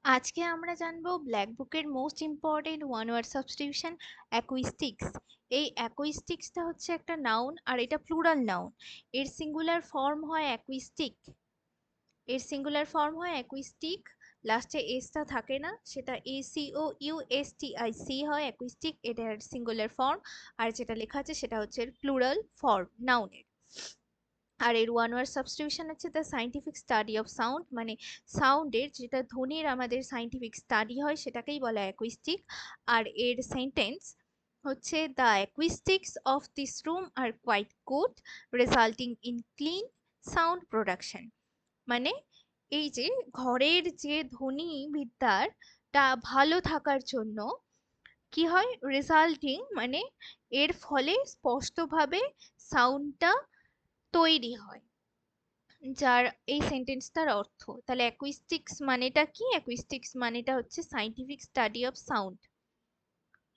আজকে আমরা জানবো ব্ল্যাক বুকের most important one word substitution acoustics. এই অ্যাকুইস্টিক্সটা হচ্ছে একটা নাউন আর এটা প্লুরাল নাউন। এর সিঙ্গুলার ফর্ম হয় অ্যাকুইস্টিক। এর সিঙ্গুলার ফর্ম হয় অ্যাকুইস্টিক। লাস্টে এসটা থাকে না, সেটা ACOUSTIC হয় অ্যাকুইস্টিক, এটার সিঙ্গুলার ফর্ম। আর যেটা লেখা আছে সেটা হচ্ছে প্লুরাল ফর্ম নাউনের। আর এর ওয়ান ওয়ার্ড সাবস্টিটিউশন হচ্ছে the scientific study of sound, মানে সাউন্ডের যেটা ধ্বনির আমাদের সায়েন্টিফিক স্টাডি হয় সেটাকেই বলে অ্যাকুইস্টিক। আর এর সেন্টেন্স হচ্ছে the acoustics of this room are quite good, resulting in clean sound production. মানে এই যে ঘরের যে ধ্বনি বিদ্যারটা ভালো থাকার জন্য কি হয়, রেজাল্টিং মানে এর ফলে স্পষ্টভাবে সাউন্ডটা তৈরি হয়। যার এই সেন্টেন্সটার অর্থ তাহলে অ্যাকুইস্টিক্স মানেটা কি, অ্যাকুইস্টিক্স মানেটা হচ্ছে সায়েন্টিফিক স্টাডি অফ সাউন্ড।